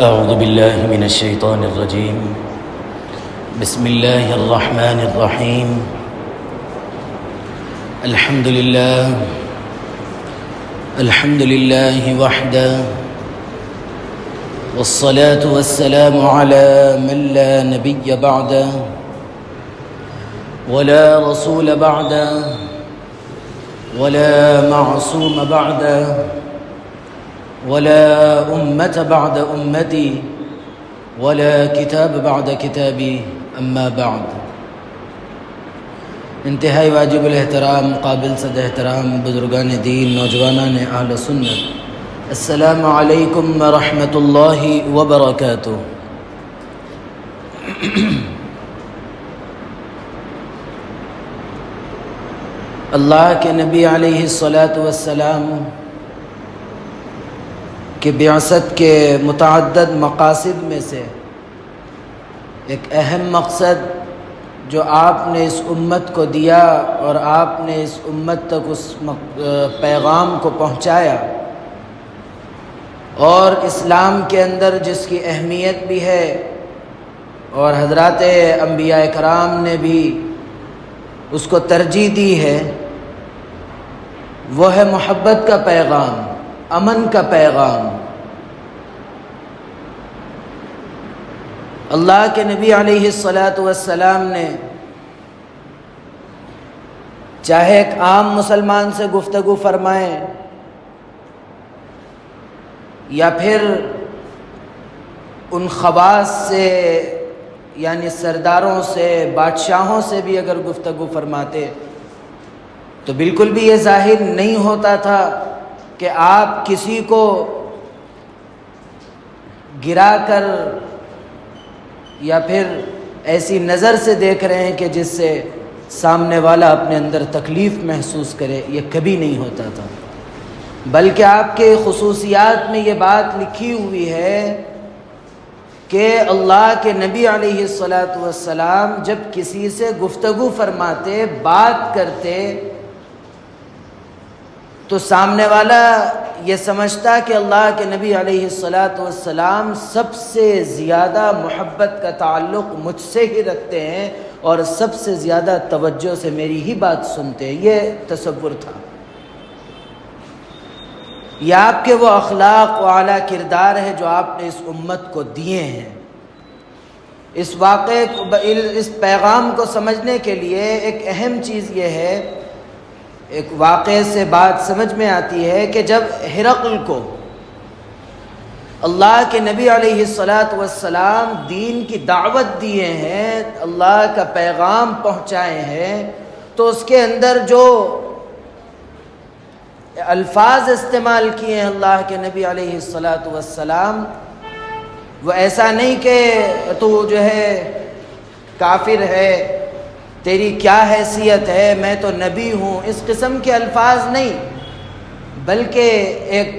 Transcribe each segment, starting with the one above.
أعوذ بالله من الشيطان الرجيم. بسم الله الرحمن الرحيم. الحمد لله وحده، والصلاة والسلام على من لا نبي بعده ولا رسول بعده ولا معصوم بعده ولا أمة بعد أمتي ولا کتاب بعد کتابی اما بعد. انتہائی واجب الاحترام، قابل صد احترام بزرگان دین، نوجوانان اہل سنت، السلام علیکم ورحمۃ اللہ وبرکاتہ. اللہ کے نبی علیہ الصلاۃ والسلام کہ بعثت کے متعدد مقاصد میں سے ایک اہم مقصد جو آپ نے اس امت کو دیا اور آپ نے اس امت تک اس پیغام کو پہنچایا، اور اسلام کے اندر جس کی اہمیت بھی ہے اور حضرات انبیاء کرام نے بھی اس کو ترجیح دی ہے، وہ ہے محبت کا پیغام، امن کا پیغام. اللہ کے نبی علیہ الصلاۃ والسلام نے چاہے ایک عام مسلمان سے گفتگو فرمائیں یا پھر ان خواص سے یعنی سرداروں سے، بادشاہوں سے بھی اگر گفتگو فرماتے تو بالکل بھی یہ ظاہر نہیں ہوتا تھا کہ آپ کسی کو گرا کر یا پھر ایسی نظر سے دیکھ رہے ہیں کہ جس سے سامنے والا اپنے اندر تکلیف محسوس کرے. یہ کبھی نہیں ہوتا تھا، بلکہ آپ کے خصوصیات میں یہ بات لکھی ہوئی ہے کہ اللہ کے نبی علیہ الصلاۃ والسلام جب کسی سے گفتگو فرماتے، بات کرتے، تو سامنے والا یہ سمجھتا کہ اللہ کے نبی علیہ الصلاۃ والسلام سب سے زیادہ محبت کا تعلق مجھ سے ہی رکھتے ہیں اور سب سے زیادہ توجہ سے میری ہی بات سنتے ہیں. یہ تصور تھا. یہ آپ کے وہ اخلاق و اعلیٰ کردار ہے جو آپ نے اس امت کو دیے ہیں. اس واقعے کو، اس پیغام کو سمجھنے کے لیے ایک اہم چیز یہ ہے، ایک واقعے سے بات سمجھ میں آتی ہے کہ جب ہرقل کو اللہ کے نبی علیہ الصلاۃ والسلام دین کی دعوت دیے ہیں، اللہ کا پیغام پہنچائے ہیں، تو اس کے اندر جو الفاظ استعمال کیے ہیں اللہ کے نبی علیہ الصلاۃ والسلام، وہ ایسا نہیں کہ تو جو ہے کافر ہے، تیری کیا حیثیت ہے، میں تو نبی ہوں، اس قسم کے الفاظ نہیں، بلکہ ایک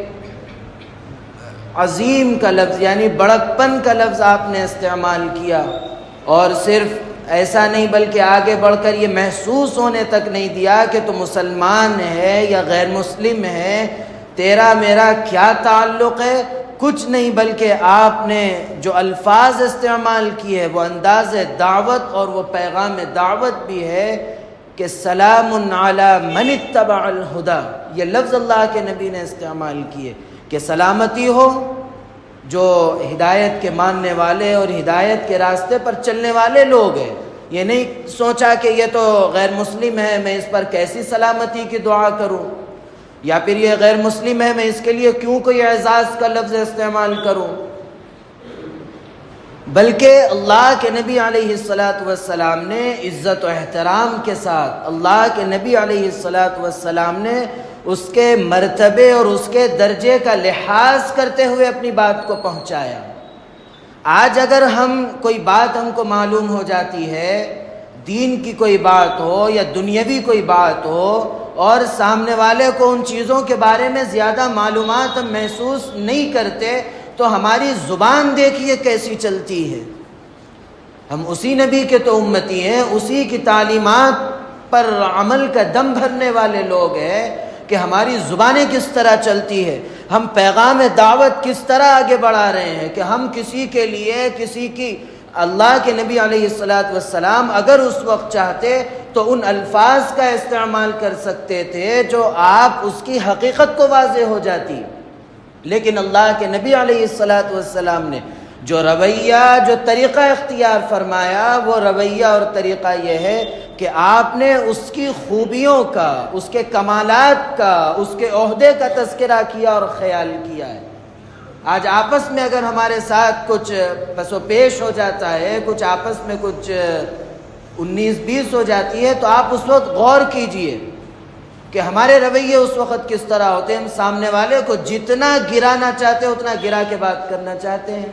عظیم کا لفظ یعنی بڑکپن کا لفظ آپ نے استعمال کیا. اور صرف ایسا نہیں بلکہ آگے بڑھ کر یہ محسوس ہونے تک نہیں دیا کہ تو مسلمان ہے یا غیر مسلم ہے، تیرا میرا کیا تعلق ہے، کچھ نہیں، بلکہ آپ نے جو الفاظ استعمال کیے وہ انداز دعوت اور وہ پیغام دعوت بھی ہے کہ سلام علی من اتبع الہدی. یہ لفظ اللہ کے نبی نے استعمال کیے کہ سلامتی ہو جو ہدایت کے ماننے والے اور ہدایت کے راستے پر چلنے والے لوگ ہیں. یہ نہیں سوچا کہ یہ تو غیر مسلم ہے، میں اس پر کیسی سلامتی کی دعا کروں، یا پھر یہ غیر مسلم ہے میں اس کے لیے کیوں کوئی اعزاز کا لفظ استعمال کروں، بلکہ اللہ کے نبی علیہ الصلاۃ والسلام نے عزت و احترام کے ساتھ، اللہ کے نبی علیہ الصلاۃ والسلام نے اس کے مرتبے اور اس کے درجے کا لحاظ کرتے ہوئے اپنی بات کو پہنچایا. آج اگر کوئی بات ہم کو معلوم ہو جاتی ہے، دین کی کوئی بات ہو یا دنیاوی کوئی بات ہو، اور سامنے والے کو ان چیزوں کے بارے میں زیادہ معلومات ہم محسوس نہیں کرتے، تو ہماری زبان دیکھیے کیسی چلتی ہے. ہم اسی نبی کے تو امتی ہیں، اسی کی تعلیمات پر عمل کا دم بھرنے والے لوگ ہیں کہ ہماری زبانیں کس طرح چلتی ہے. ہم پیغام دعوت کس طرح آگے بڑھا رہے ہیں کہ ہم کسی کے لیے کسی کی اللہ کے نبی علیہ السلام اگر اس وقت چاہتے تو ان الفاظ کا استعمال کر سکتے تھے جو آپ اس کی حقیقت کو واضح ہو جاتی، لیکن اللہ کے نبی علیہ السلام نے جو رویہ جو طریقہ اختیار فرمایا وہ رویہ اور طریقہ یہ ہے کہ آپ نے اس کی خوبیوں کا، اس کے کمالات کا، اس کے عہدے کا تذکرہ کیا اور خیال کیا ہے۔ آج آپس میں اگر ہمارے ساتھ کچھ پس و پیش ہو جاتا ہے، کچھ آپس میں کچھ 19-20 ہو جاتی ہے، تو آپ اس وقت غور کیجئے کہ ہمارے رویے اس وقت کس طرح ہوتے ہیں۔ ہم سامنے والے کو جتنا گرانا چاہتے ہیں اتنا گرا کے بات کرنا چاہتے ہیں۔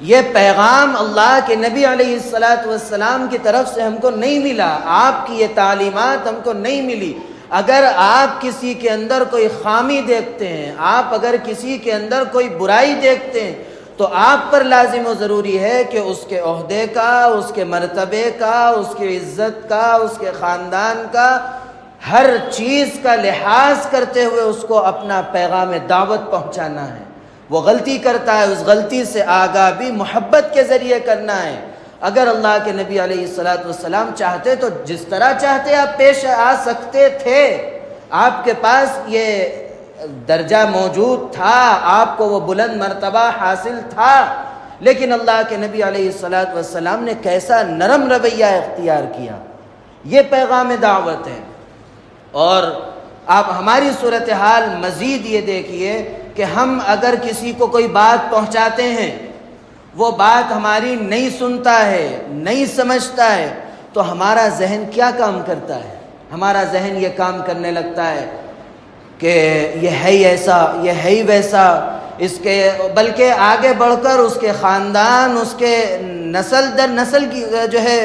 یہ پیغام اللہ کے نبی علیہ السلام کی طرف سے ہم کو نہیں ملا، آپ کی یہ تعلیمات ہم کو نہیں ملی۔ اگر آپ کسی کے اندر کوئی خامی دیکھتے ہیں، آپ اگر کسی کے اندر کوئی برائی دیکھتے ہیں، تو آپ پر لازم و ضروری ہے کہ اس کے عہدے کا، اس کے مرتبے کا، اس کی عزت کا، اس کے خاندان کا، ہر چیز کا لحاظ کرتے ہوئے اس کو اپنا پیغام دعوت پہنچانا ہے۔ وہ غلطی کرتا ہے، اس غلطی سے آگاہ بھی محبت کے ذریعے کرنا ہے۔ اگر اللہ کے نبی علیہ السلام چاہتے تو جس طرح چاہتے آپ پیش آ سکتے تھے، آپ کے پاس یہ درجہ موجود تھا، آپ کو وہ بلند مرتبہ حاصل تھا، لیکن اللہ کے نبی علیہ السلام نے کیسا نرم رویہ اختیار کیا۔ یہ پیغام دعوت ہے۔ اور آپ ہماری صورتحال مزید یہ دیکھیے کہ ہم اگر کسی کو کوئی بات پہنچاتے ہیں، وہ بات ہماری نہیں سنتا ہے، نہیں سمجھتا ہے، تو ہمارا ذہن کیا کام کرتا ہے؟ ہمارا ذہن یہ کام کرنے لگتا ہے کہ یہ ہے ہی ایسا، یہ ہے ہی ویسا، اس کے بلکہ آگے بڑھ کر اس کے خاندان، اس کے نسل در نسل کی جو ہے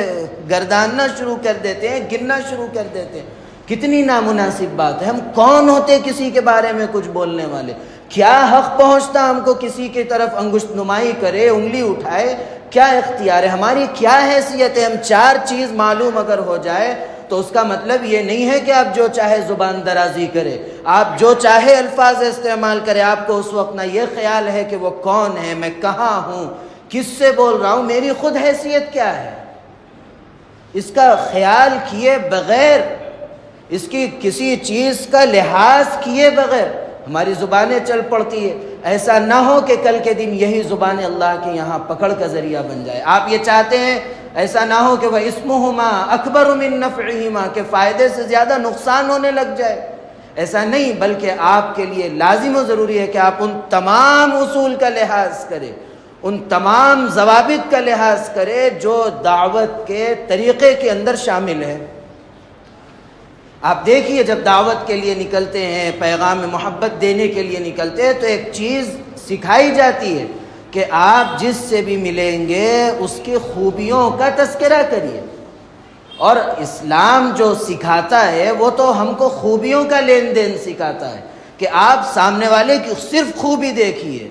گرداننا شروع کر دیتے ہیں، گننا شروع کر دیتے ہیں۔ کتنی نامناسب بات ہے۔ ہم کون ہوتے کسی کے بارے میں کچھ بولنے والے؟ کیا حق پہنچتا ہم کو کسی کی طرف انگشت نمائی کرے، انگلی اٹھائے؟ کیا اختیار ہے؟ ہماری کیا حیثیت ہے؟ ہم چار چیز معلوم اگر ہو جائے تو اس کا مطلب یہ نہیں ہے کہ آپ جو چاہے زبان درازی کرے، آپ جو چاہے الفاظ استعمال کرے۔ آپ کو اس وقت نہ یہ خیال ہے کہ وہ کون ہے، میں کہاں ہوں، کس سے بول رہا ہوں، میری خود حیثیت کیا ہے، اس کا خیال کیے بغیر، اس کی کسی چیز کا لحاظ کیے بغیر ہماری زبانیں چل پڑتی ہے۔ ایسا نہ ہو کہ کل کے دن یہی زبانیں اللہ کے یہاں پکڑ کا ذریعہ بن جائے۔ آپ یہ چاہتے ہیں ایسا نہ ہو کہ وہ اسمہما اکبر من نفعہما، کہ فائدے سے زیادہ نقصان ہونے لگ جائے۔ ایسا نہیں، بلکہ آپ کے لیے لازم و ضروری ہے کہ آپ ان تمام اصول کا لحاظ کریں، ان تمام ضوابط کا لحاظ کریں جو دعوت کے طریقے کے اندر شامل ہے۔ آپ دیکھیے جب دعوت کے لیے نکلتے ہیں، پیغام محبت دینے کے لیے نکلتے ہیں، تو ایک چیز سکھائی جاتی ہے کہ آپ جس سے بھی ملیں گے اس کی خوبیوں کا تذکرہ کریے۔ اور اسلام جو سکھاتا ہے وہ تو ہم کو خوبیوں کا لین دین سکھاتا ہے کہ آپ سامنے والے کی صرف خوبی دیکھیے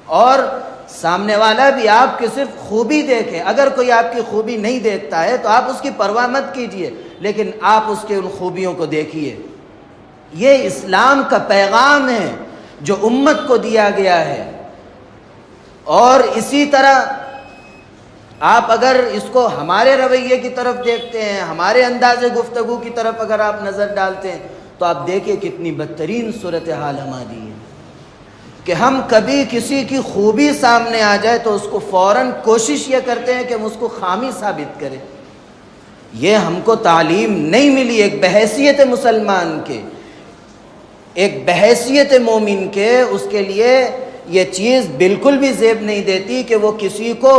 اور سامنے والا بھی آپ کی صرف خوبی دیکھے۔ اگر کوئی آپ کی خوبی نہیں دیکھتا ہے تو آپ اس کی پرواہ مت کیجیے، لیکن آپ اس کے ان خوبیوں کو دیکھیے۔ یہ اسلام کا پیغام ہے جو امت کو دیا گیا ہے۔ اور اسی طرح آپ اگر اس کو ہمارے رویے کی طرف دیکھتے ہیں، ہمارے انداز گفتگو کی طرف اگر آپ نظر ڈالتے ہیں، تو آپ دیکھیں کتنی بدترین صورتحال ہماری ہے کہ ہم کبھی کسی کی خوبی سامنے آ جائے تو اس کو فوراً کوشش یہ کرتے ہیں کہ ہم اس کو خامی ثابت کریں۔ یہ ہم کو تعلیم نہیں ملی ایک بحیثیت مسلمان کے، ایک بحیثیت مومن کے۔ اس کے لیے یہ چیز بالکل بھی زیب نہیں دیتی کہ وہ کسی کو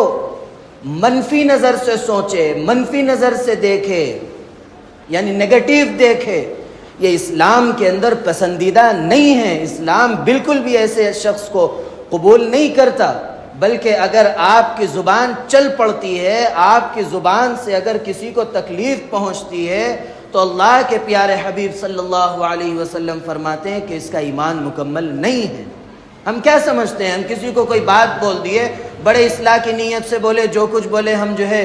منفی نظر سے سوچے، منفی نظر سے دیکھے، یعنی نیگیٹو دیکھے۔ یہ اسلام کے اندر پسندیدہ نہیں ہے۔ اسلام بالکل بھی ایسے شخص کو قبول نہیں کرتا، بلکہ اگر آپ کی زبان چل پڑتی ہے، آپ کی زبان سے اگر کسی کو تکلیف پہنچتی ہے، تو اللہ کے پیارے حبیب صلی اللہ علیہ وسلم فرماتے ہیں کہ اس کا ایمان مکمل نہیں ہے۔ ہم کیا سمجھتے ہیں؟ ہم کسی کو کوئی بات بول دیے، بڑے اصلاح کی نیت سے بولے، جو کچھ بولے ہم جو ہے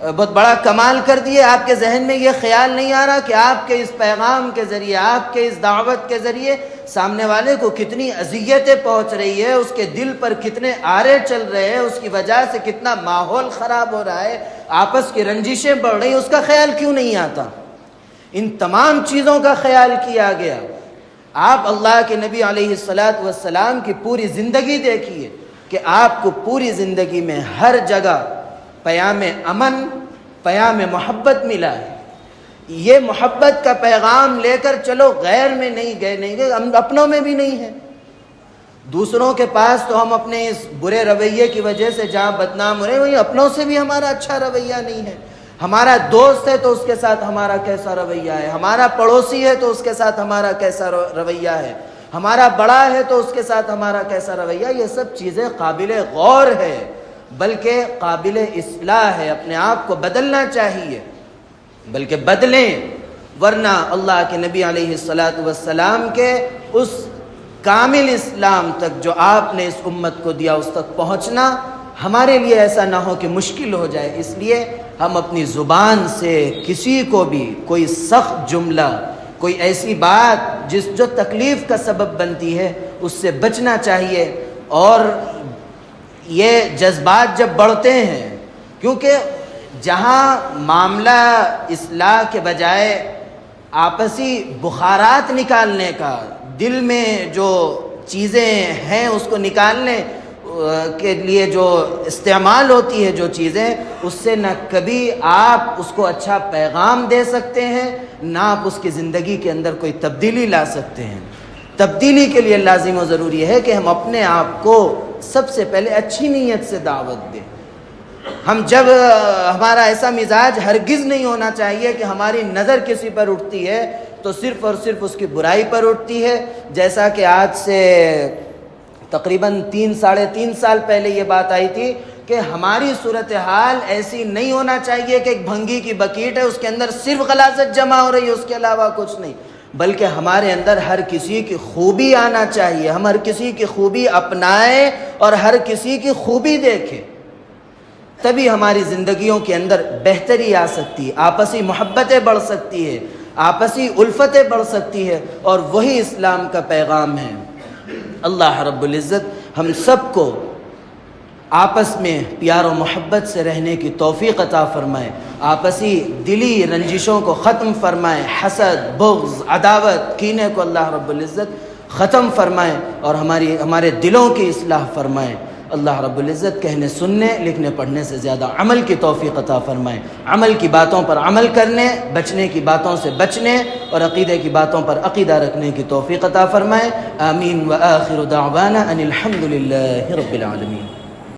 بہت بڑا کمال کر دیے، آپ کے ذہن میں یہ خیال نہیں آ رہا کہ آپ کے اس پیغام کے ذریعے، آپ کے اس دعوت کے ذریعے سامنے والے کو کتنی اذیتیں پہنچ رہی ہے، اس کے دل پر کتنے آرے چل رہے ہیں، اس کی وجہ سے کتنا ماحول خراب ہو رہا ہے، آپس کی رنجشیں بڑھ رہی ہیں، اس کا خیال کیوں نہیں آتا؟ ان تمام چیزوں کا خیال کیا گیا۔ آپ اللہ کے نبی علیہ السلام کی پوری زندگی دیکھیے کہ آپ کو پوری زندگی میں ہر جگہ پیام امن، پیام محبت ملا ہے۔ یہ محبت کا پیغام لے کر چلو، غیر میں نہیں گئے، ہم اپنوں میں بھی نہیں ہے۔ دوسروں کے پاس تو ہم اپنے اس برے رویے کی وجہ سے جہاں بدنام ہو رہے ہیں، وہیں اپنوں سے بھی ہمارا اچھا رویہ نہیں ہے۔ ہمارا دوست ہے تو اس کے ساتھ ہمارا کیسا رویہ ہے، ہمارا پڑوسی ہے تو اس کے ساتھ ہمارا کیسا رویہ ہے، ہمارا بڑا ہے تو اس کے ساتھ ہمارا کیسا رویہ، یہ سب چیزیں قابل غور ہے، بلکہ قابل اصلاح ہے۔ اپنے آپ کو بدلنا چاہیے، بلکہ بدلیں، ورنہ اللہ کے نبی علیہ السلام کے اس کامل اسلام تک جو آپ نے اس امت کو دیا، اس تک پہنچنا ہمارے لیے ایسا نہ ہو کہ مشکل ہو جائے۔ اس لیے ہم اپنی زبان سے کسی کو بھی کوئی سخت جملہ، کوئی ایسی بات جو تکلیف کا سبب بنتی ہے، اس سے بچنا چاہیے۔ اور یہ جذبات جب بڑھتے ہیں، کیونکہ جہاں معاملہ اصلاح کے بجائے آپسی بخارات نکالنے کا، دل میں جو چیزیں ہیں اس کو نکالنے کے لیے جو استعمال ہوتی ہے جو چیزیں، اس سے نہ کبھی آپ اس کو اچھا پیغام دے سکتے ہیں، نہ آپ اس کی زندگی کے اندر کوئی تبدیلی لا سکتے ہیں۔ تبدیلی کے لیے لازم و ضروری ہے کہ ہم اپنے آپ کو سب سے پہلے اچھی نیت سے دعوت دیں۔ ہم جب ہمارا ایسا مزاج ہرگز نہیں ہونا چاہیے کہ ہماری نظر کسی پر اٹھتی ہے تو صرف اور صرف اس کی برائی پر اٹھتی ہے، جیسا کہ آج سے تقریباً 3-3.5 سال پہلے یہ بات آئی تھی کہ ہماری صورتحال ایسی نہیں ہونا چاہیے کہ ایک بھنگی کی بکیٹ ہے، اس کے اندر صرف غلاظت جمع ہو رہی ہے، اس کے علاوہ کچھ نہیں، بلکہ ہمارے اندر ہر کسی کی خوبی آنا چاہیے، ہم ہر کسی کی خوبی اپنائیں اور ہر کسی کی خوبی دیکھیں، تبھی ہماری زندگیوں کے اندر بہتری آ سکتی ہے، آپسی محبتیں بڑھ سکتی ہے، آپسی الفتیں بڑھ سکتی ہے، اور وہی اسلام کا پیغام ہے۔ اللہ رب العزت ہم سب کو آپس میں پیار و محبت سے رہنے کی توفیق عطا فرمائے، آپسی دلی رنجشوں کو ختم فرمائے، حسد، بغض، عداوت، کینے کو اللہ رب العزت ختم فرمائے اور ہمارے دلوں کی اصلاح فرمائے۔ اللہ رب العزت کہنے، سننے، لکھنے، پڑھنے سے زیادہ عمل کی توفیق عطا فرمائے، عمل کی باتوں پر عمل کرنے، بچنے کی باتوں سے بچنے اور عقیدے کی باتوں پر عقیدہ رکھنے کی توفیق عطا فرمائے۔ آمین۔ وآخر دعوانا ان الحمد للہ رب العالمین۔